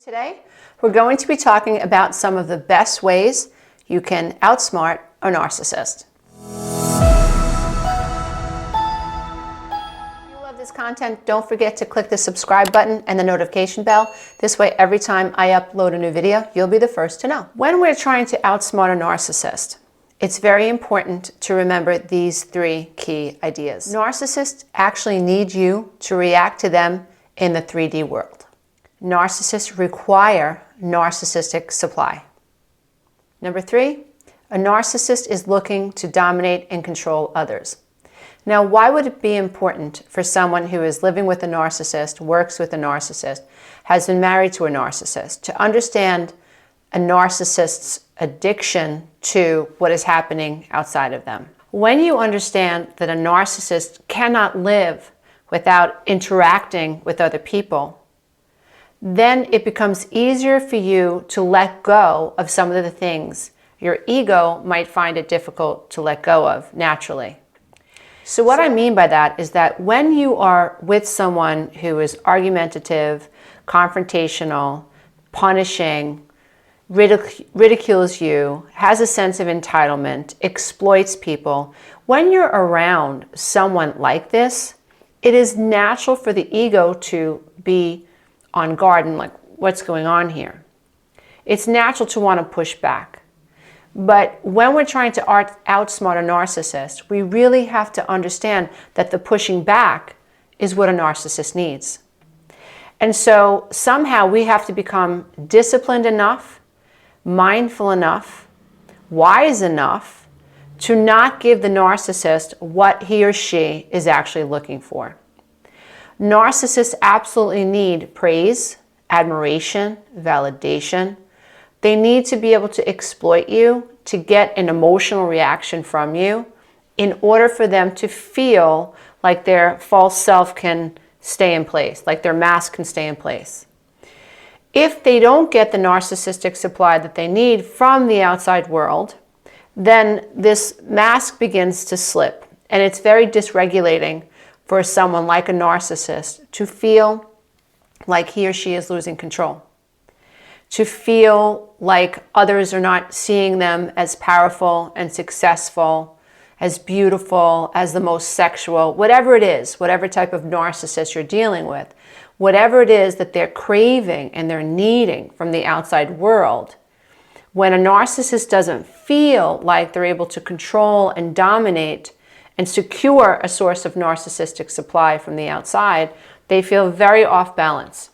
Today, we're going to be talking about some of the best ways you can outsmart a narcissist. If you love this content, don't forget to click the subscribe button and the notification bell. This way, every time I upload a new video, you'll be the first to know. When we're trying to outsmart a narcissist, it's very important to remember these three key ideas. Narcissists actually need you to react to them in the 3D world. Narcissists require narcissistic supply. Number three, a narcissist is looking to dominate and control others. Now, why would it be important for someone who is living with a narcissist, works with a narcissist, has been married to a narcissist, to understand a narcissist's addiction to what is happening outside of them? When you understand that a narcissist cannot live without interacting with other people, then it becomes easier for you to let go of some of the things your ego might find it difficult to let go of naturally. So what I mean by that is that when you are with someone who is argumentative, confrontational, punishing, ridicules you, has a sense of entitlement, exploits people, when you're around someone like this, it is natural for the ego to be on guard and like, what's going on here? It's natural to want to push back. But when we're trying to outsmart a narcissist, we really have to understand that the pushing back is what a narcissist needs. And so somehow we have to become disciplined enough, mindful enough, wise enough to not give the narcissist what he or she is actually looking for. Narcissists absolutely need praise, admiration, validation. They need to be able to exploit you, to get an emotional reaction from you in order for them to feel like their false self can stay in place, like their mask can stay in place. If they don't get the narcissistic supply that they need from the outside world, then this mask begins to slip, and it's very dysregulating for someone like a narcissist to feel like he or she is losing control, to feel like others are not seeing them as powerful and successful, as beautiful, as the most sexual, whatever it is, whatever type of narcissist you're dealing with, whatever it is that they're craving and they're needing from the outside world. When a narcissist doesn't feel like they're able to control and dominate and secure a source of narcissistic supply from the outside, they feel very off balance.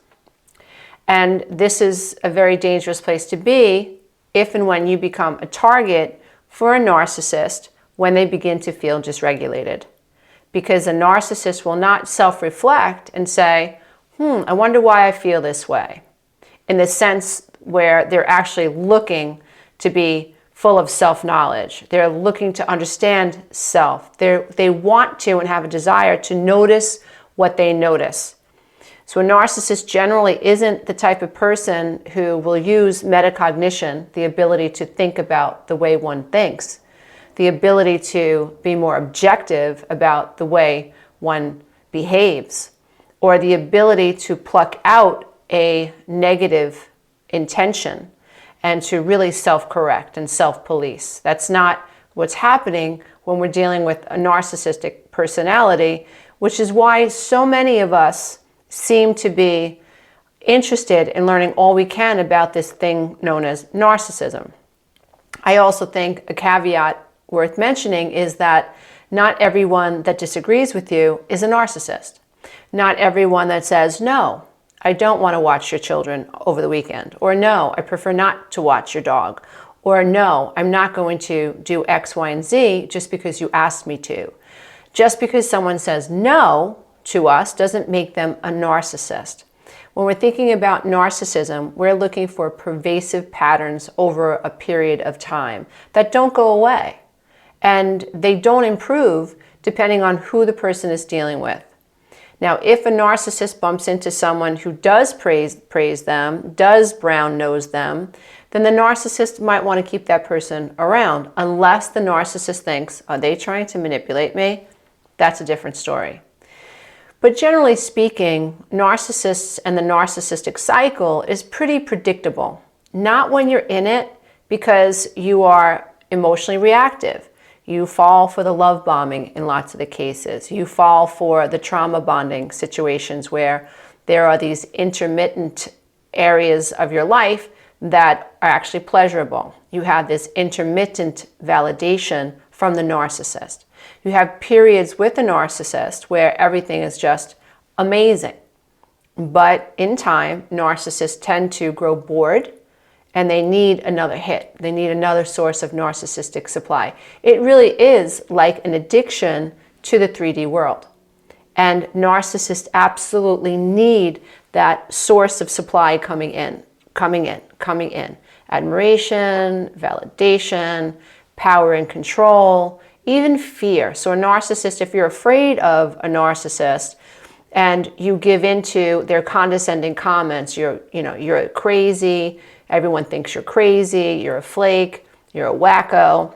And this is a very dangerous place to be if and when you become a target for a narcissist when they begin to feel dysregulated. Because a narcissist will not self-reflect and say, I wonder why I feel this way, in the sense where they're actually looking to be full of self-knowledge. They're looking to understand self. They want to and have a desire to notice what they notice. So a narcissist generally isn't the type of person who will use metacognition, the ability to think about the way one thinks, the ability to be more objective about the way one behaves, or the ability to pluck out a negative intention and to really self-correct and self-police. That's not what's happening when we're dealing with a narcissistic personality, which is why so many of us seem to be interested in learning all we can about this thing known as narcissism. I also think a caveat worth mentioning is that not everyone that disagrees with you is a narcissist. Not everyone that says, no, I don't want to watch your children over the weekend, or no, I prefer not to watch your dog, or no, I'm not going to do X, Y, and Z just because you asked me to. Just because someone says no to us doesn't make them a narcissist. When we're thinking about narcissism, we're looking for pervasive patterns over a period of time that don't go away, and they don't improve depending on who the person is dealing with. Now, if a narcissist bumps into someone who does praise them, does brown nose them, then the narcissist might want to keep that person around, unless the narcissist thinks, are they trying to manipulate me? That's a different story. But generally speaking, narcissists and the narcissistic cycle is pretty predictable. Not when you're in it, because you are emotionally reactive. You fall for the love bombing in lots of the cases. You fall for the trauma bonding situations where there are these intermittent areas of your life that are actually pleasurable. You have this intermittent validation from the narcissist. You have periods with the narcissist where everything is just amazing. But in time, narcissists tend to grow bored and they need another hit. They need another source of narcissistic supply. It really is like an addiction to the 3D world. And narcissists absolutely need that source of supply coming in. Admiration, validation, power and control, even fear. So a narcissist, if you're afraid of a narcissist and you give into their condescending comments, you're crazy, everyone thinks you're crazy, you're a flake, you're a wacko,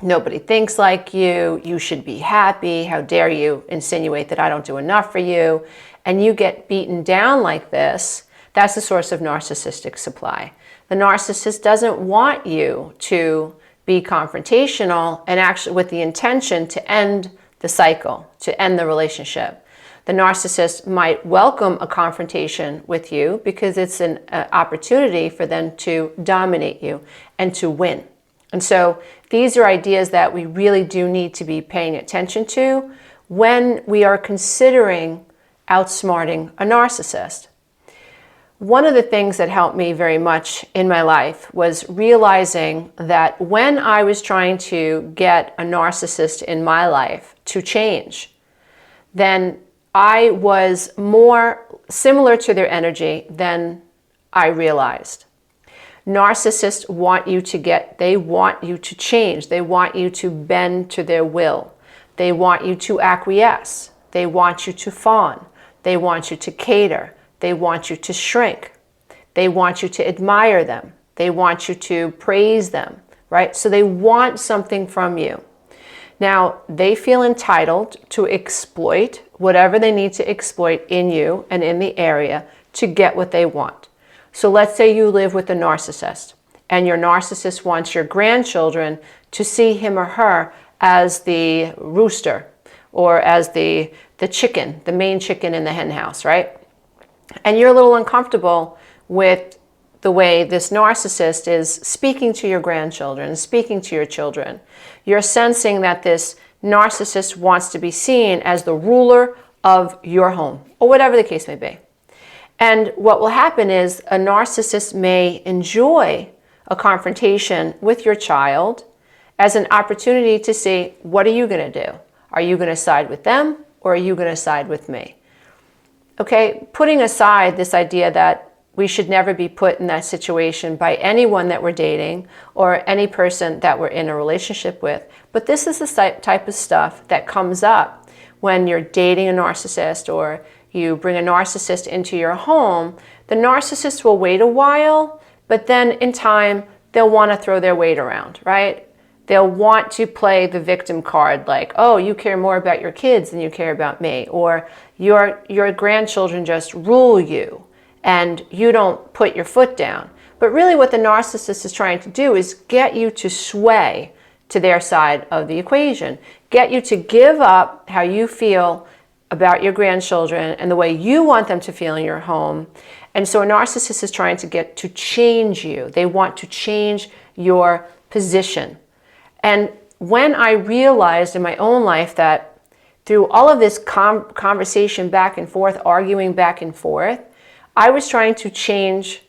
nobody thinks like you should be happy, how dare you insinuate that I don't do enough for you, and you get beaten down like this, that's the source of narcissistic supply. The narcissist doesn't want you to be confrontational and actually with the intention to end the cycle, to end the relationship. The narcissist might welcome a confrontation with you because it's an opportunity for them to dominate you and to win. And so these are ideas that we really do need to be paying attention to when we are considering outsmarting a narcissist. One of the things that helped me very much in my life was realizing that when I was trying to get a narcissist in my life to change, then I was more similar to their energy than I realized. Narcissists want you to change. They want you to bend to their will. They want you to acquiesce. They want you to fawn. They want you to cater. They want you to shrink. They want you to admire them. They want you to praise them, right? So they want something from you. Now, they feel entitled to exploit whatever they need to exploit in you and in the area to get what they want. So let's say you live with a narcissist, and your narcissist wants your grandchildren to see him or her as the rooster or as the chicken, the main chicken in the hen house, right? And you're a little uncomfortable with the way this narcissist is speaking to your grandchildren, speaking to your children. You're sensing that this narcissist wants to be seen as the ruler of your home, or whatever the case may be. And what will happen is a narcissist may enjoy a confrontation with your child as an opportunity to see, what are you going to do? Are you going to side with them, or are you going to side with me? Okay, putting aside this idea that we should never be put in that situation by anyone that we're dating or any person that we're in a relationship with, but this is the type of stuff that comes up when you're dating a narcissist or you bring a narcissist into your home. The narcissist will wait a while, but then in time, they'll want to throw their weight around, right? They'll want to play the victim card like, oh, you care more about your kids than you care about me, or your grandchildren just rule you and you don't put your foot down. But really what the narcissist is trying to do is get you to sway to their side of the equation, get you to give up how you feel about your grandchildren and the way you want them to feel in your home. And so a narcissist is trying to get to change you. They want to change your position. And when I realized in my own life that through all of this conversation back and forth, arguing back and forth, I was trying to change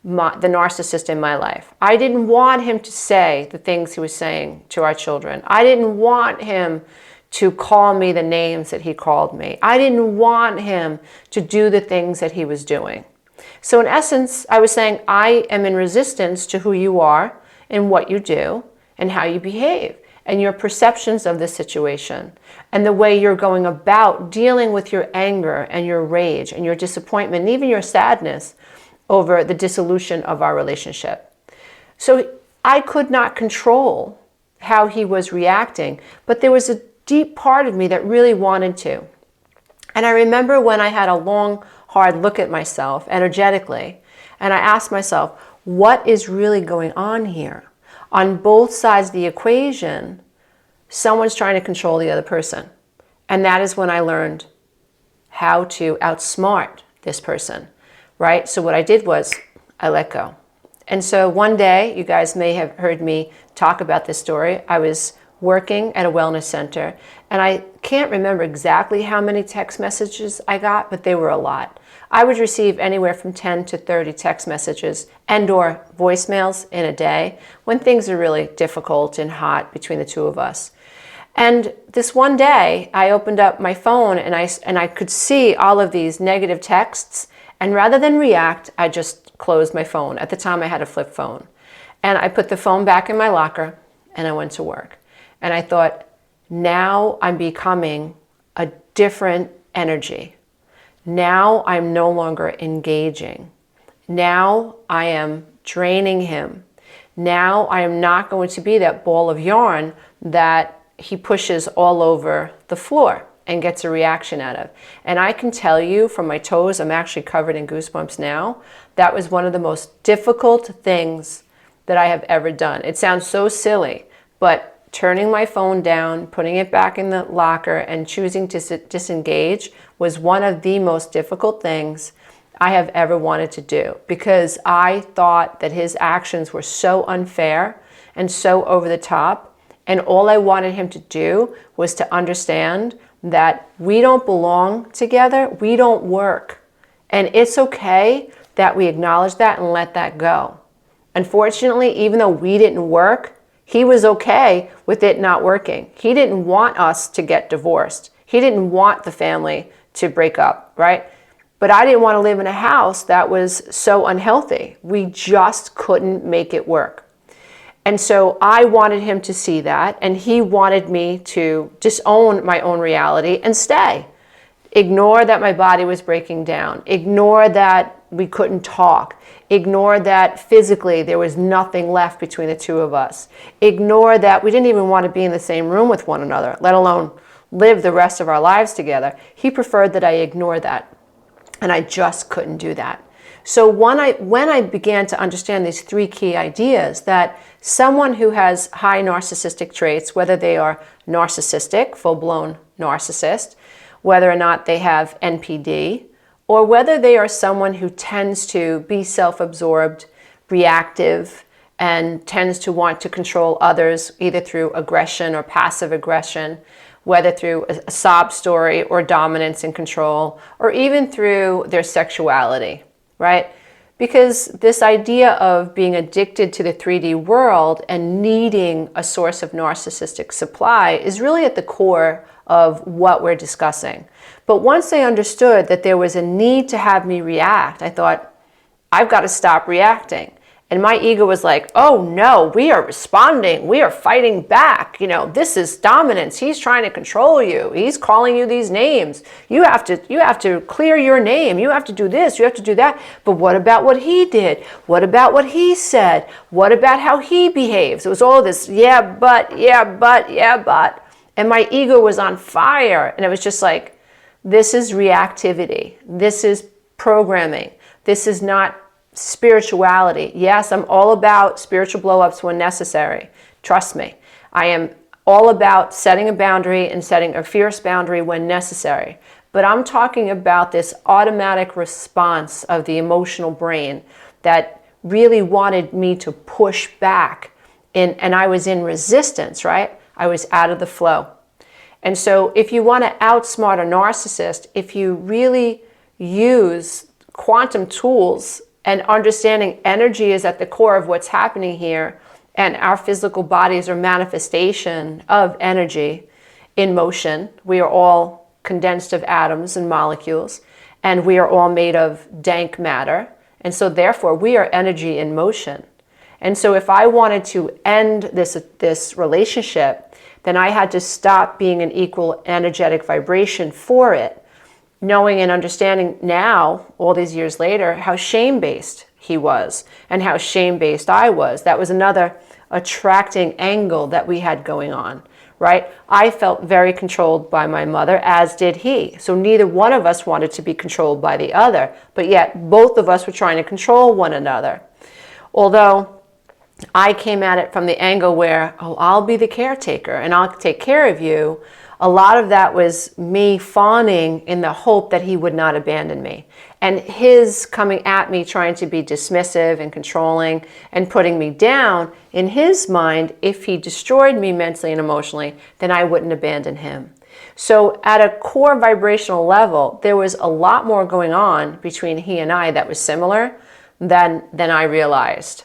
the narcissist in my life. I didn't want him to say the things he was saying to our children. I didn't want him to call me the names that he called me. I didn't want him to do the things that he was doing. So in essence, I was saying, I am in resistance to who you are and what you do and how you behave and your perceptions of this situation and the way you're going about dealing with your anger and your rage and your disappointment and even your sadness over the dissolution of our relationship. So I could not control how he was reacting, but there was a deep part of me that really wanted to. And I remember when I had a long, hard look at myself energetically, and I asked myself, what is really going on here? On both sides of the equation, someone's trying to control the other person. And that is when I learned how to outsmart this person, right? So what I did was I let go. And so one day, you guys may have heard me talk about this story. I was working at a wellness center, and I can't remember exactly how many text messages I got, but they were a lot. I would receive anywhere from 10 to 30 text messages and or voicemails in a day when things are really difficult and hot between the two of us. And this one day, I opened up my phone and I could see all of these negative texts, and rather than react, I just closed my phone. At the time, I had a flip phone. And I put the phone back in my locker, and I went to work. And I thought, now I'm becoming a different energy. Now I'm no longer engaging. Now I am draining him. Now I am not going to be that ball of yarn that he pushes all over the floor and gets a reaction out of. And I can tell you from my toes, I'm actually covered in goosebumps now, that was one of the most difficult things that I have ever done. It sounds so silly, but turning my phone down, putting it back in the locker, and choosing to disengage was one of the most difficult things I have ever wanted to do, because I thought that his actions were so unfair and so over the top, and all I wanted him to do was to understand that we don't belong together, we don't work, and it's okay that we acknowledge that and let that go. Unfortunately, even though we didn't work, he was okay with it not working. He didn't want us to get divorced. He didn't want the family to break up, right? But I didn't want to live in a house that was so unhealthy. We just couldn't make it work. And so I wanted him to see that, and he wanted me to disown my own reality and stay. Ignore that my body was breaking down. Ignore that we couldn't talk. Ignore that physically there was nothing left between the two of us. Ignore that we didn't even want to be in the same room with one another, let alone live the rest of our lives together. He preferred that I ignore that, and I just couldn't do that. So when I began to understand these three key ideas, that someone who has high narcissistic traits, whether they are narcissistic, full-blown narcissist, whether or not they have NPD, or whether they are someone who tends to be self-absorbed, reactive, and tends to want to control others either through aggression or passive aggression, whether through a sob story or dominance and control, or even through their sexuality, right? Because this idea of being addicted to the 3D world and needing a source of narcissistic supply is really at the core of what we're discussing. But once I understood that there was a need to have me react, I thought, I've got to stop reacting. And my ego was like, oh no, we are responding. We are fighting back. You know, this is dominance. He's trying to control you. He's calling you these names. You have to clear your name. You have to do this. You have to do that. But what about what he did? What about what he said? What about how he behaves? It was all this, yeah, but. And my ego was on fire. And it was just like, this is reactivity. This is programming. This is not spirituality. Yes, I'm all about spiritual blow-ups when necessary. Trust me. I am all about setting a boundary and setting a fierce boundary when necessary. But I'm talking about this automatic response of the emotional brain that really wanted me to push back. And I was in resistance, right? I was out of the flow. And so if you want to outsmart a narcissist, if you really use quantum tools and understanding energy is at the core of what's happening here, and our physical bodies are manifestation of energy in motion. We are all condensed of atoms and molecules, and we are all made of dank matter. And so therefore we are energy in motion. And so if I wanted to end this relationship, then I had to stop being an equal energetic vibration for it, knowing and understanding now, all these years later, how shame-based he was and how shame-based I was. That was another attracting angle that we had going on, right? I felt very controlled by my mother, as did he. So neither one of us wanted to be controlled by the other, but yet both of us were trying to control one another. Although I came at it from the angle where, oh, I'll be the caretaker and I'll take care of you. A lot of that was me fawning in the hope that he would not abandon me. And his coming at me trying to be dismissive and controlling and putting me down, in his mind, if he destroyed me mentally and emotionally, then I wouldn't abandon him. So at a core vibrational level, there was a lot more going on between he and I that was similar than I realized.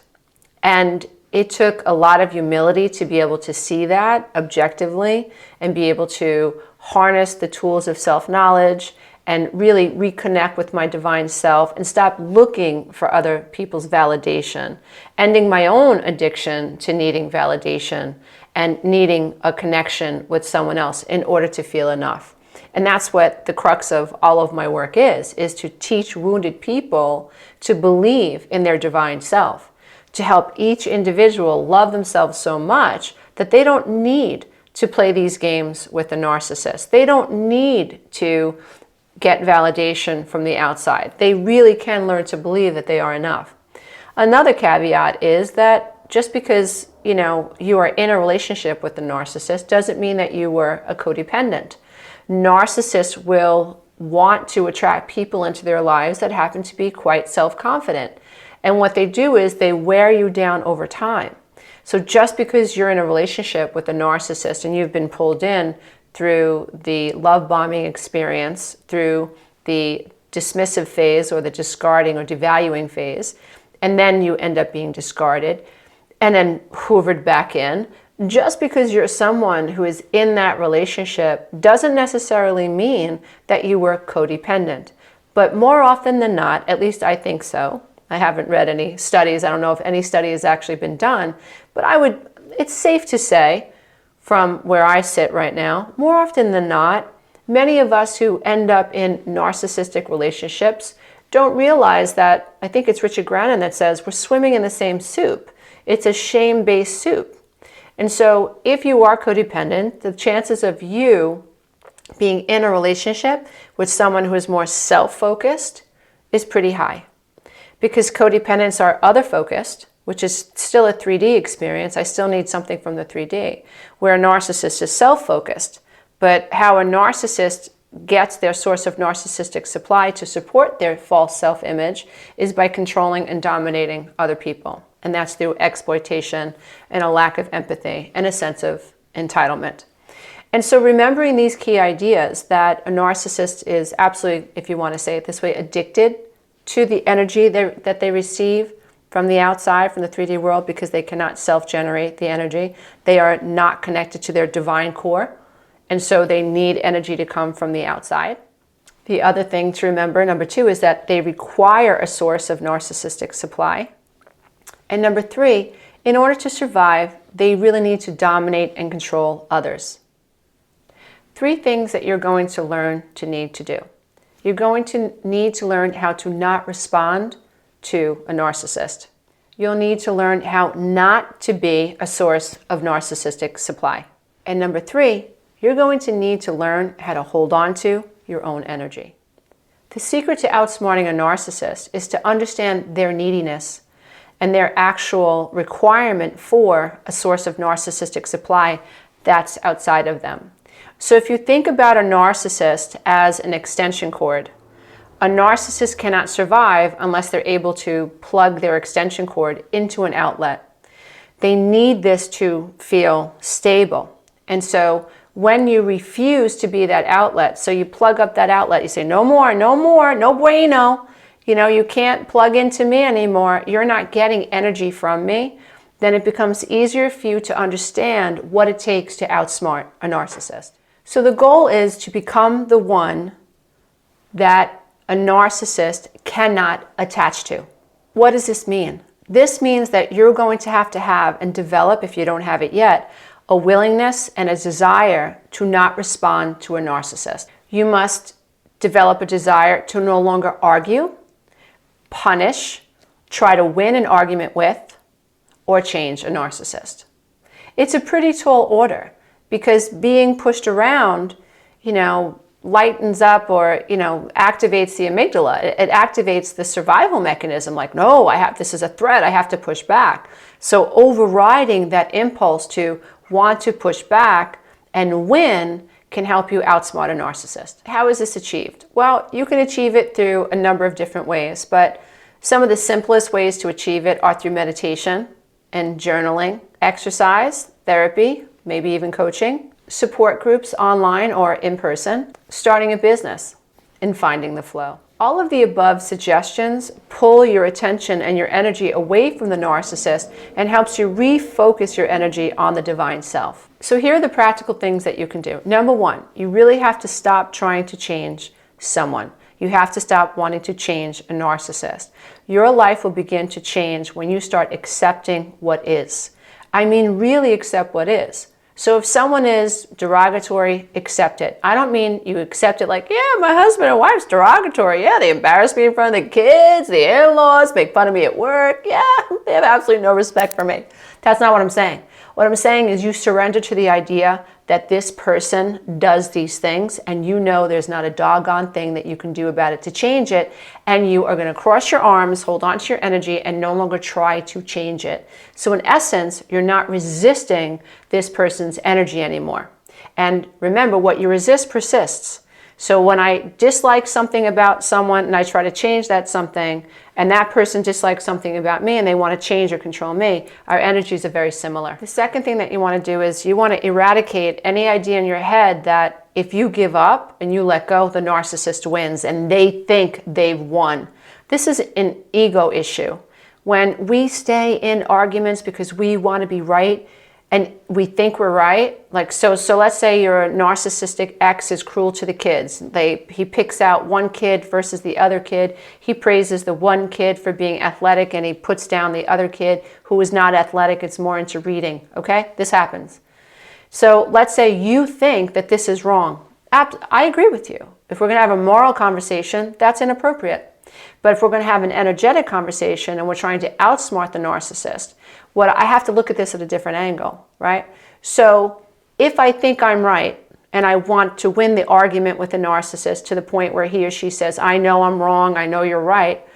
And it took a lot of humility to be able to see that objectively and be able to harness the tools of self-knowledge and really reconnect with my divine self and stop looking for other people's validation, ending my own addiction to needing validation and needing a connection with someone else in order to feel enough. And that's what the crux of all of my work is to teach wounded people to believe in their divine self, to help each individual love themselves so much that they don't need to play these games with the narcissist. They don't need to get validation from the outside. They really can learn to believe that they are enough. Another caveat is that just because, you are in a relationship with the narcissist doesn't mean that you were a codependent. Narcissists will want to attract people into their lives that happen to be quite self-confident. And what they do is they wear you down over time. So just because you're in a relationship with a narcissist and you've been pulled in through the love bombing experience, through the dismissive phase or the discarding or devaluing phase, and then you end up being discarded and then hoovered back in, just because you're someone who is in that relationship doesn't necessarily mean that you were codependent. But more often than not, at least I think so, I haven't read any studies. I don't know if any study has actually been done, but it's safe to say from where I sit right now, more often than not, many of us who end up in narcissistic relationships don't realize that, I think it's Richard Grannon that says, we're swimming in the same soup. It's a shame-based soup. And so if you are codependent, the chances of you being in a relationship with someone who is more self-focused is pretty high. Because codependents are other-focused, which is still a 3D experience. I still need something from the 3D, where a narcissist is self-focused. But how a narcissist gets their source of narcissistic supply to support their false self-image is by controlling and dominating other people. And that's through exploitation and a lack of empathy and a sense of entitlement. And so remembering these key ideas, that a narcissist is absolutely, if you want to say it this way, addicted to the energy that they receive from the outside, from the 3D world, because they cannot self-generate the energy. They are not connected to their divine core, and so they need energy to come from the outside. The other thing to remember, number 2, is that they require a source of narcissistic supply. And number 3, in order to survive, they really need to dominate and control others. 3 things that you're going to learn to need to do. You're going to need to learn how to not respond to a narcissist. You'll need to learn how not to be a source of narcissistic supply. And number 3, you're going to need to learn how to hold on to your own energy. The secret to outsmarting a narcissist is to understand their neediness and their actual requirement for a source of narcissistic supply that's outside of them. So if you think about a narcissist as an extension cord, a narcissist cannot survive unless they're able to plug their extension cord into an outlet. They need this to feel stable. And so when you refuse to be that outlet, so you plug up that outlet, you say, no more, no bueno, you can't plug into me anymore, you're not getting energy from me, then it becomes easier for you to understand what it takes to outsmart a narcissist. So the goal is to become the one that a narcissist cannot attach to. What does this mean? This means that you're going to have and develop, if you don't have it yet, a willingness and a desire to not respond to a narcissist. You must develop a desire to no longer argue, punish, try to win an argument with, or change a narcissist. It's a pretty tall order, because being pushed around, lightens up or, activates the amygdala. It activates the survival mechanism, like, no, this is a threat, I have to push back. So overriding that impulse to want to push back and win can help you outsmart a narcissist. How is this achieved? Well, you can achieve it through a number of different ways, but some of the simplest ways to achieve it are through meditation and journaling, exercise, therapy, maybe even coaching, support groups online or in person, starting a business, and finding the flow. All of the above suggestions pull your attention and your energy away from the narcissist and helps you refocus your energy on the divine self. So here are the practical things that you can do. Number one, you really have to stop trying to change someone. You have to stop wanting to change a narcissist. Your life will begin to change when you start accepting what is. I mean, really accept what is. So if someone is derogatory, accept it. I don't mean you accept it like, yeah, my husband and wife's derogatory. Yeah, they embarrass me in front of the kids, the in-laws, make fun of me at work. Yeah, they have absolutely no respect for me. That's not what I'm saying. What I'm saying is you surrender to the idea that this person does these things and you know there's not a doggone thing that you can do about it to change it, and you are going to cross your arms, hold on to your energy, and no longer try to change it. So in essence, you're not resisting this person's energy anymore. And remember, what you resist persists. So when I dislike something about someone and I try to change that something, and that person dislikes something about me and they want to change or control me, our energies are very similar. The second thing that you want to do is you want to eradicate any idea in your head that if you give up and you let go, the narcissist wins and they think they've won. This is an ego issue. When we stay in arguments because we want to be right, and we think we're right, like so let's say your narcissistic ex is cruel to the kids. He picks out one kid versus the other kid. He praises the one kid for being athletic and he puts down the other kid who is not athletic, it's more into reading, okay? This happens. So let's say you think that this is wrong. I agree with you. If we're gonna have a moral conversation, that's inappropriate. But if we're going to have an energetic conversation and we're trying to outsmart the narcissist, I have to look at this at a different angle, right? So if I think I'm right and I want to win the argument with the narcissist to the point where he or she says, I know I'm wrong, I know you're right,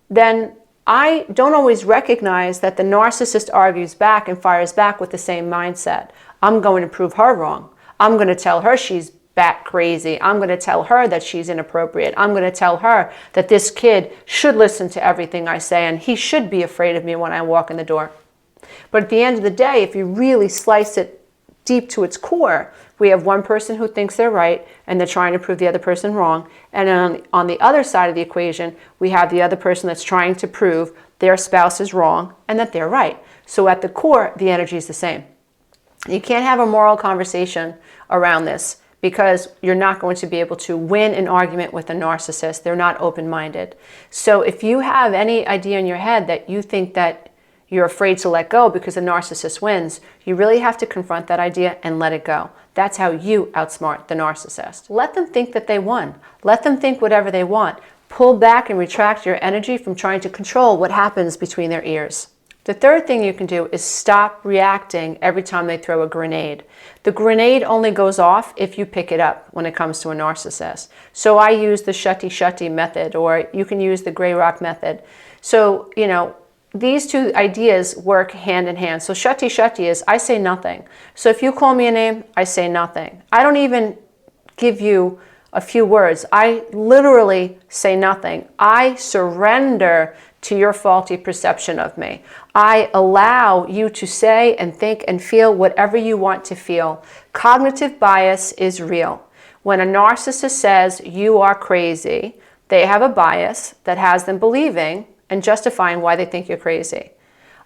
then I don't always recognize that the narcissist argues back and fires back with the same mindset. I'm going to prove her wrong. I'm going to tell her she's bat crazy. I'm going to tell her that she's inappropriate. I'm going to tell her that this kid should listen to everything I say and he should be afraid of me when I walk in the door. But at the end of the day, if you really slice it deep to its core, we have one person who thinks they're right and they're trying to prove the other person wrong. And on the other side of the equation, we have the other person that's trying to prove their spouse is wrong and that they're right. So at the core, the energy is the same. You can't have a moral conversation around this, because you're not going to be able to win an argument with a narcissist. They're not open-minded. So if you have any idea in your head that you think that you're afraid to let go because a narcissist wins, you really have to confront that idea and let it go. That's how you outsmart the narcissist. Let them think that they won. Let them think whatever they want. Pull back and retract your energy from trying to control what happens between their ears. The third thing you can do is stop reacting every time they throw a grenade. The grenade only goes off if you pick it up when it comes to a narcissist. So I use the shutty method, or you can use the gray rock method. So, these two ideas work hand in hand. So shutty is I say nothing. So if you call me a name, I say nothing. I don't even give you a few words. I literally say nothing. I surrender to your faulty perception of me. I allow you to say and think and feel whatever you want to feel. Cognitive bias is real. When a narcissist says you are crazy, they have a bias that has them believing and justifying why they think you're crazy.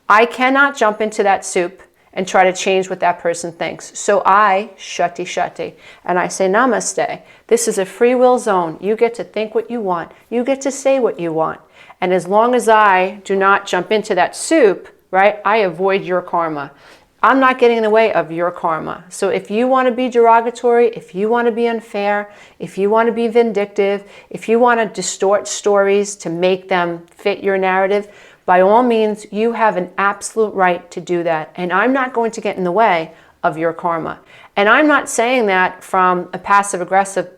I cannot jump into that soup and try to change what that person thinks. So I shutty and I say namaste. This is a free will zone. You get to think what you want. You get to say what you want. And as long as I do not jump into that soup, right, I avoid your karma. I'm not getting in the way of your karma. So if you want to be derogatory, if you want to be unfair, if you want to be vindictive, if you want to distort stories to make them fit your narrative, by all means, you have an absolute right to do that. And I'm not going to get in the way of your karma. And I'm not saying that from a passive-aggressive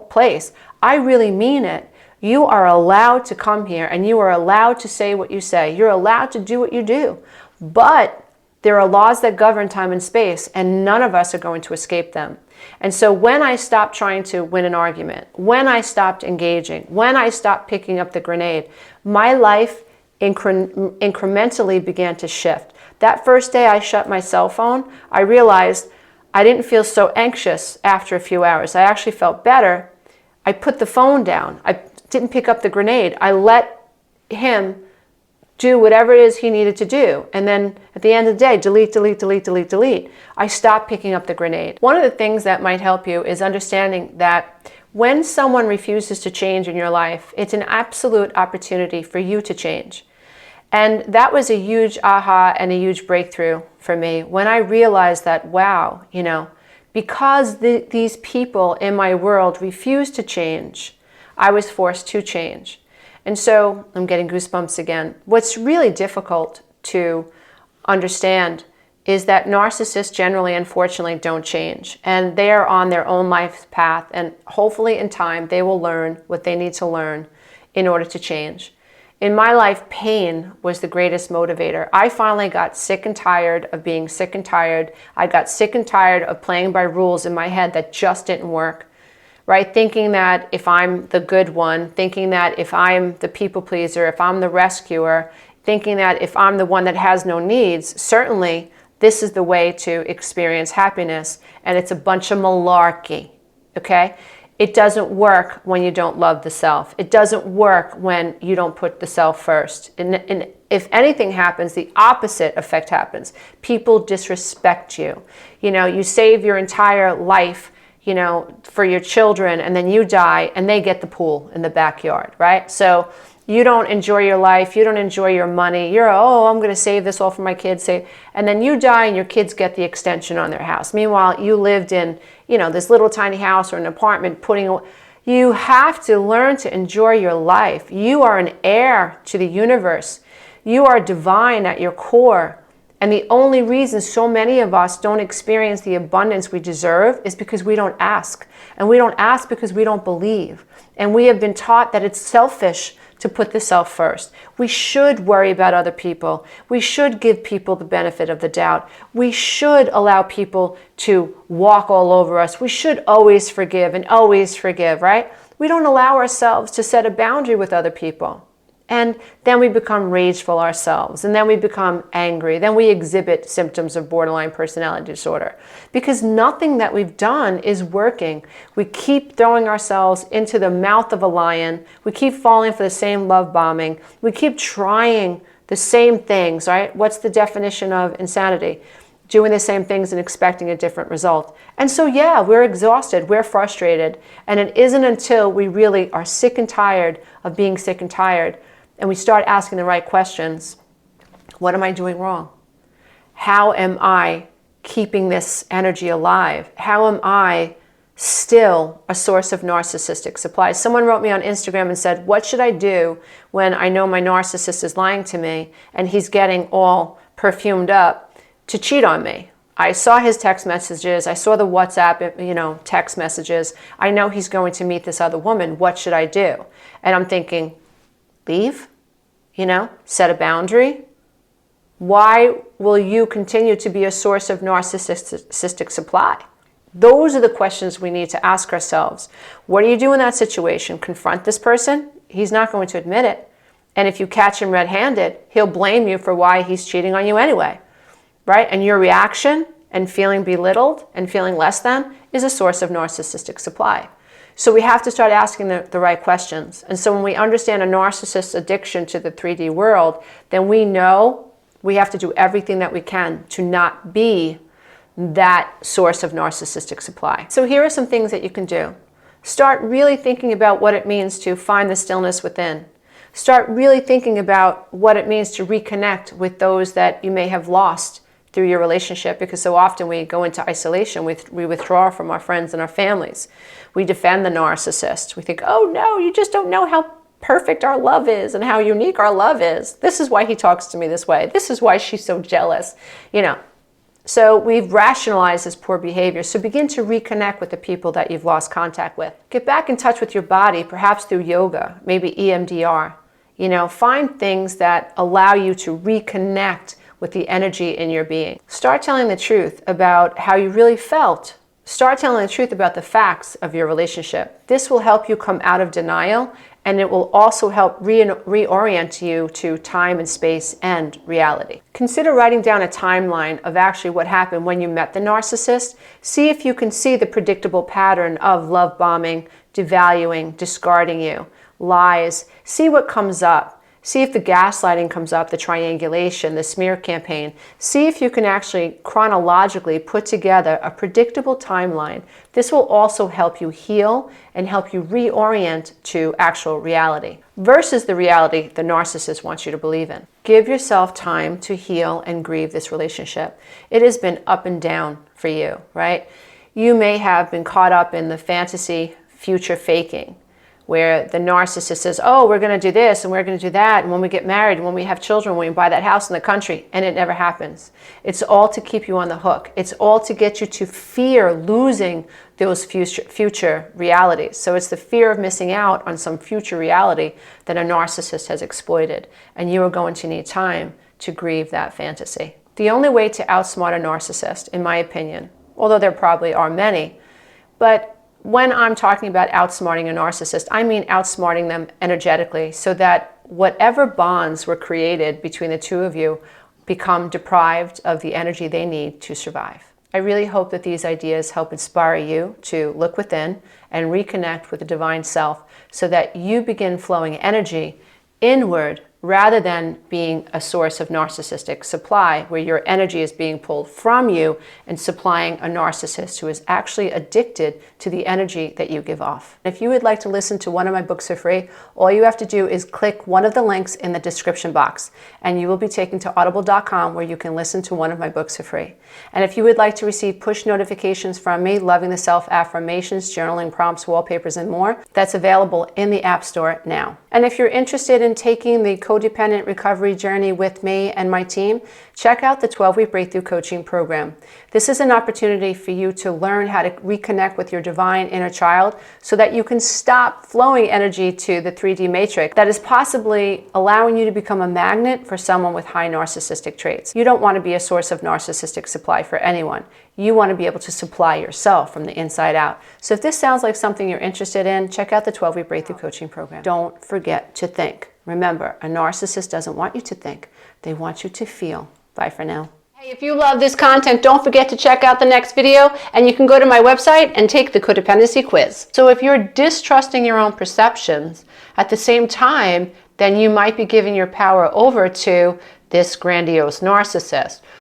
place. I really mean it. You are allowed to come here and you are allowed to say what you say. You're allowed to do what you do. But there are laws that govern time and space, and none of us are going to escape them. And so when I stopped trying to win an argument, when I stopped engaging, when I stopped picking up the grenade, my life incrementally began to shift. That first day I shut my cell phone, I realized I didn't feel so anxious after a few hours. I actually felt better. I put the phone down. I didn't pick up the grenade. I let him do whatever it is he needed to do. And then at the end of the day, delete, delete, delete, delete, delete. I stopped picking up the grenade. One of the things that might help you is understanding that when someone refuses to change in your life, it's an absolute opportunity for you to change. And that was a huge aha and a huge breakthrough for me when I realized that, wow, you know, because these people in my world refused to change, I was forced to change. And so I'm getting goosebumps again. What's really difficult to understand is that narcissists generally, unfortunately, don't change. And they are on their own life path. And hopefully in time, they will learn what they need to learn in order to change. In my life, pain was the greatest motivator. I finally got sick and tired of being sick and tired. I got sick and tired of playing by rules in my head that just didn't work. Right? Thinking that if I'm the good one, thinking that if I'm the people pleaser, if I'm the rescuer, thinking that if I'm the one that has no needs, certainly this is the way to experience happiness. And it's a bunch of malarkey, okay? It doesn't work when you don't love the self. It doesn't work when you don't put the self first. And if anything happens, the opposite effect happens. People disrespect you. You know, you save your entire life, you know, for your children, and then you die and they get the pool in the backyard, right? So you don't enjoy your life, you don't enjoy your money, you're, oh, I'm going to save this all for my kids, and then you die and your kids get the extension on their house. Meanwhile, you lived in, you know, this little tiny house or an apartment you have to learn to enjoy your life. You are an heir to the universe. You are divine at your core. And the only reason so many of us don't experience the abundance we deserve is because we don't ask. And we don't ask because we don't believe. And we have been taught that it's selfish to put the self first. We should worry about other people. We should give people the benefit of the doubt. We should allow people to walk all over us. We should always forgive and always forgive, right? We don't allow ourselves to set a boundary with other people. And then we become rageful ourselves, and then we become angry. Then we exhibit symptoms of borderline personality disorder because nothing that we've done is working. We keep throwing ourselves into the mouth of a lion. We keep falling for the same love bombing. We keep trying the same things, right? What's the definition of insanity? Doing the same things and expecting a different result. And so, yeah, we're exhausted, we're frustrated, and it isn't until we really are sick and tired of being sick and tired and we start asking the right questions. What am I doing wrong? How am I keeping this energy alive? How am I still a source of narcissistic supply? Someone wrote me on Instagram and said, what should I do when I know my narcissist is lying to me and he's getting all perfumed up to cheat on me? I saw his text messages. I saw the WhatsApp, text messages. I know he's going to meet this other woman. What should I do? And I'm thinking, leave, set a boundary. Why will you continue to be a source of narcissistic supply? Those are the questions we need to ask ourselves. What do you do in that situation? Confront this person? He's not going to admit it. And if you catch him red-handed, he'll blame you for why he's cheating on you anyway, right? And your reaction and feeling belittled and feeling less than is a source of narcissistic supply. So we have to start asking the right questions. And so when we understand a narcissist's addiction to the 3D world, then we know we have to do everything that we can to not be that source of narcissistic supply. So here are some things that you can do. Start really thinking about what it means to find the stillness within. Start really thinking about what it means to reconnect with those that you may have lost through your relationship, because so often we go into isolation, we withdraw from our friends and our families. We defend the narcissist. We think, oh no, you just don't know how perfect our love is and how unique our love is. This is why he talks to me this way. This is why she's so jealous. So we've rationalized this poor behavior. So begin to reconnect with the people that you've lost contact with. Get back in touch with your body, perhaps through yoga, maybe EMDR. Find things that allow you to reconnect with the energy in your being. Start telling the truth about how you really felt. Start telling the truth about the facts of your relationship. This will help you come out of denial, and it will also help reorient you to time and space and reality. Consider writing down a timeline of actually what happened when you met the narcissist. See if you can see the predictable pattern of love bombing, devaluing, discarding you, lies. See what comes up. See if the gaslighting comes up, the triangulation, the smear campaign. See if you can actually chronologically put together a predictable timeline. This will also help you heal and help you reorient to actual reality versus the reality the narcissist wants you to believe in. Give yourself time to heal and grieve this relationship. It has been up and down for you, right? You may have been caught up in the fantasy future faking, where the narcissist says, oh, we're going to do this and we're going to do that, and when we get married, and when we have children, when we buy that house in the country, and it never happens. It's all to keep you on the hook. It's all to get you to fear losing those future realities. So it's the fear of missing out on some future reality that a narcissist has exploited, and you are going to need time to grieve that fantasy. The only way to outsmart a narcissist, in my opinion, although there probably are many, but when I'm talking about outsmarting a narcissist, I mean outsmarting them energetically so that whatever bonds were created between the two of you become deprived of the energy they need to survive. I really hope that these ideas help inspire you to look within and reconnect with the divine self so that you begin flowing energy inward rather than being a source of narcissistic supply where your energy is being pulled from you and supplying a narcissist who is actually addicted to the energy that you give off. If you would like to listen to one of my books for free, all you have to do is click one of the links in the description box and you will be taken to audible.com where you can listen to one of my books for free. And if you would like to receive push notifications from me, Loving the Self affirmations, journaling prompts, wallpapers, and more, that's available in the App Store now. And if you're interested in taking the codependent recovery journey with me and my team, check out the 12-week Breakthrough Coaching Program. This is an opportunity for you to learn how to reconnect with your divine inner child so that you can stop flowing energy to the 3D matrix that is possibly allowing you to become a magnet for someone with high narcissistic traits. You don't want to be a source of narcissistic supply for anyone. You want to be able to supply yourself from the inside out. So if this sounds like something you're interested in, check out the 12-week Breakthrough Coaching Program. Don't forget to think. Remember, a narcissist doesn't want you to think. They want you to feel. Bye for now. Hey, if you love this content, don't forget to check out the next video, and you can go to my website and take the codependency quiz. So if you're distrusting your own perceptions, at the same time, then you might be giving your power over to this grandiose narcissist.